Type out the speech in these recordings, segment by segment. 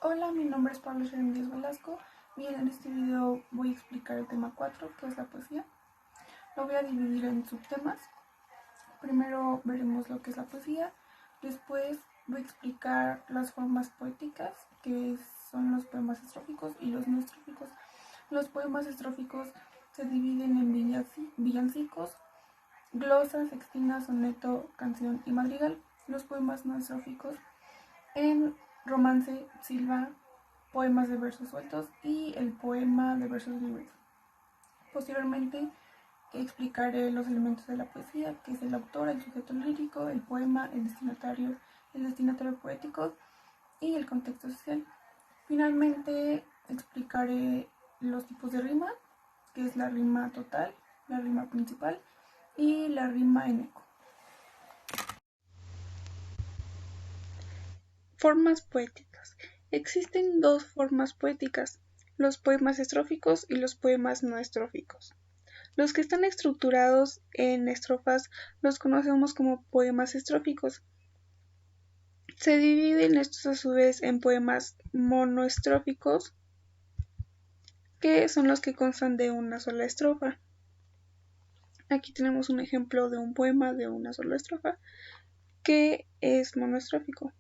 Hola, mi nombre es Pablo Sharon Díaz Velasco. Bien, en este video voy a explicar el tema 4, que es la poesía. Lo voy a dividir en subtemas. Primero veremos lo que es la poesía, después voy a explicar las formas poéticas, que son los poemas estróficos y los no estróficos. Los poemas estróficos se dividen en villancicos, glosa, sextina, soneto, canción y madrigal. Los poemas no estróficos en romance, silva, poemas de versos sueltos y el poema de versos libres. Posteriormente explicaré los elementos de la poesía, que es el autor, el sujeto lírico, el poema, el destinatario poético y el contexto social. Finalmente explicaré los tipos de rima, que es la rima total, la rima principal y la rima en eco. Formas poéticas. Existen dos formas poéticas, los poemas estróficos y los poemas no estróficos. Los que están estructurados en estrofas los conocemos como poemas estróficos. Se dividen estos a su vez en poemas monoestróficos, que son los que constan de una sola estrofa. Aquí tenemos un ejemplo de un poema de una sola estrofa, que es monoestrófico.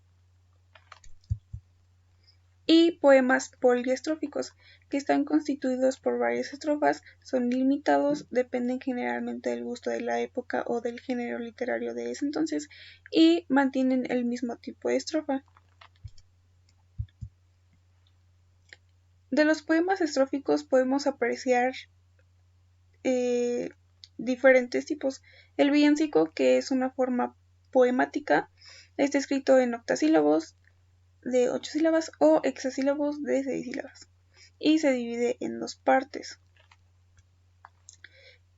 Y poemas poliestróficos, que están constituidos por varias estrofas, son ilimitados, dependen generalmente del gusto de la época o del género literario de ese entonces, y mantienen el mismo tipo de estrofa. De los poemas estróficos podemos apreciar diferentes tipos. El villancico, que es una forma poemática, está escrito en octasílabos de 8 sílabas o hexasílabos de 6 sílabas y se divide en dos partes.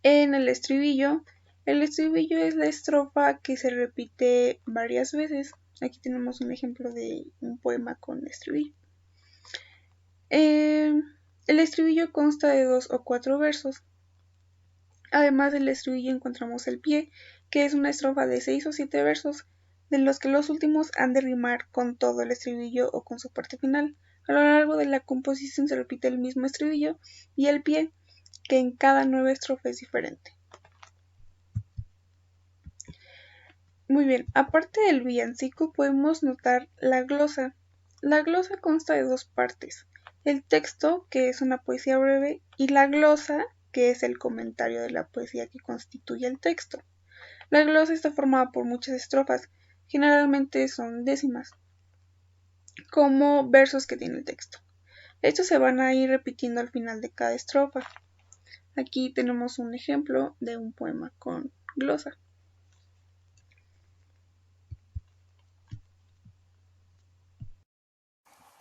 En el estribillo es la estrofa que se repite varias veces. Aquí tenemos un ejemplo de un poema con estribillo. El estribillo consta de 2 o 4 versos. Además del estribillo encontramos el pie, que es una estrofa de 6 o 7 versos, de los que los últimos han de rimar con todo el estribillo o con su parte final. A lo largo de la composición se repite el mismo estribillo y el pie, que en cada nueva estrofa es diferente. Muy bien, aparte del villancico podemos notar la glosa. La glosa consta de dos partes, el texto, que es una poesía breve, y la glosa, que es el comentario de la poesía que constituye el texto. La glosa está formada por muchas estrofas, generalmente son décimas, como versos que tiene el texto. Estos se van a ir repitiendo al final de cada estrofa. Aquí tenemos un ejemplo de un poema con glosa.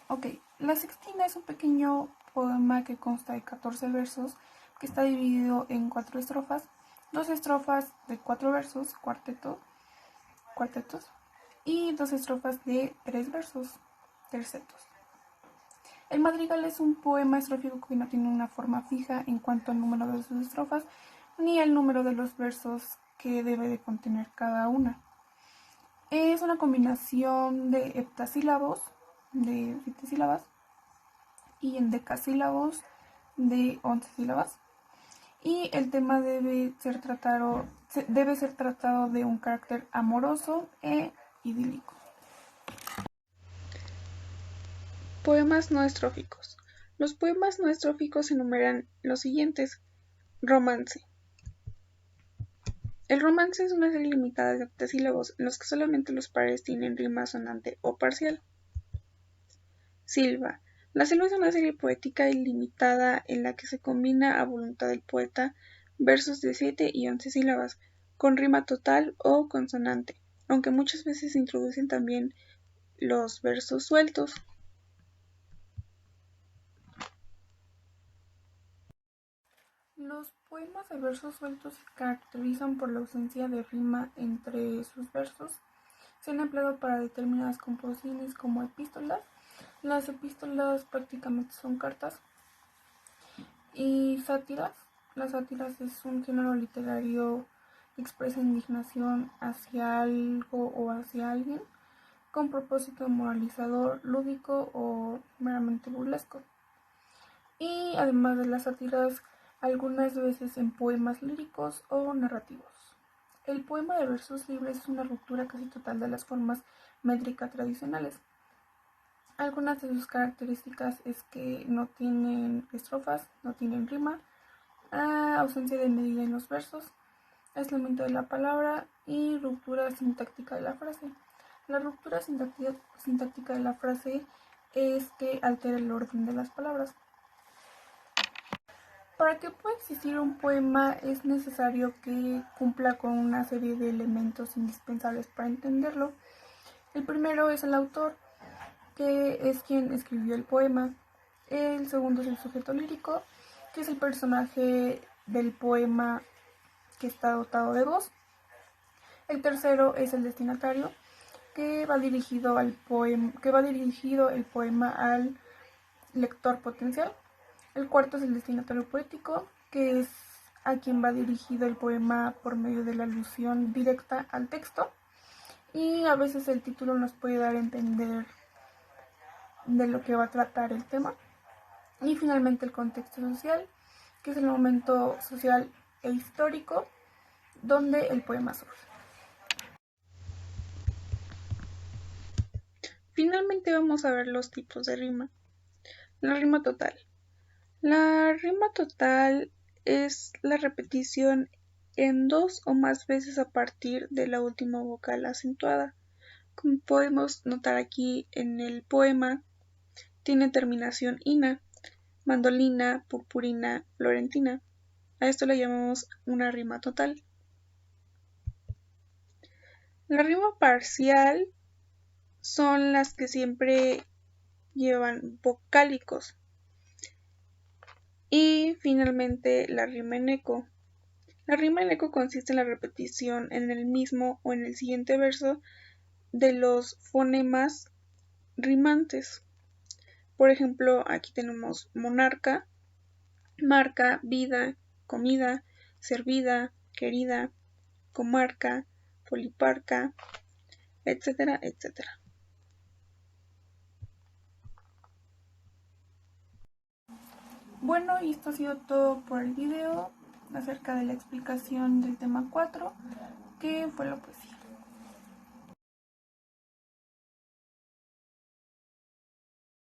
Ok, la sextina es un pequeño poema que consta de 14 versos, que está dividido en 4 estrofas, 2 estrofas de 4 versos, cuartetos, y 2 estrofas de 3 versos, tercetos. El madrigal es un poema estrófico que no tiene una forma fija en cuanto al número de sus estrofas, ni el número de los versos que debe de contener cada una. Es una combinación de heptasílabos, de 7 sílabas, y en decasílabos de 11 sílabas. Y el tema debe ser tratado de un carácter amoroso e idílico. Poemas no estróficos. Los poemas no estróficos enumeran los siguientes. Romance. El romance es una serie limitada de octasílabos en los que solamente los pares tienen rima sonante o parcial. Silva. La silva es una serie poética ilimitada en la que se combina a voluntad del poeta versos de 7 y 11 sílabas, con rima total o consonante, aunque muchas veces se introducen también los versos sueltos. Los poemas de versos sueltos se caracterizan por la ausencia de rima entre sus versos. Se han empleado para determinadas composiciones como epístolas. Las epístolas prácticamente son cartas. Y sátiras. Las sátiras es un género literario que expresa indignación hacia algo o hacia alguien. con propósito moralizador, lúdico o meramente burlesco. Y además de las sátiras, algunas veces en poemas líricos o narrativos. El poema de versos libres es una ruptura casi total de las formas métricas tradicionales. Algunas de sus características es que no tienen estrofas, no tienen rima, ausencia de medida en los versos, aislamiento de la palabra y ruptura sintáctica de la frase. La ruptura sintáctica de la frase es que altera el orden de las palabras. Para que pueda existir un poema es necesario que cumpla con una serie de elementos indispensables para entenderlo. El primero es el autor, que es quien escribió el poema. El segundo es el sujeto lírico, que es el personaje del poema que está dotado de voz. El tercero es el destinatario, que va dirigido el poema al lector potencial. El cuarto es el destinatario poético, que es a quien va dirigido el poema por medio de la alusión directa al texto. Y a veces el título nos puede dar a entender de lo que va a tratar el tema. Y finalmente el contexto social, que es el momento social e histórico donde el poema surge. Finalmente vamos a ver los tipos de rima. La rima total. La rima total es la repetición en dos o más veces a partir de la última vocal acentuada. Como podemos notar aquí en el poema, tiene terminación ina, mandolina, purpurina, florentina. A esto le llamamos una rima total. La rima parcial son las que siempre llevan vocálicos. Y finalmente la rima en eco. La rima en eco consiste en la repetición en el mismo o en el siguiente verso de los fonemas rimantes. Por ejemplo, aquí tenemos monarca, marca, vida, comida, servida, querida, comarca, poliparca, etcétera, etcétera. Bueno, y esto ha sido todo por el video acerca de la explicación del tema 4, que fue la poesía.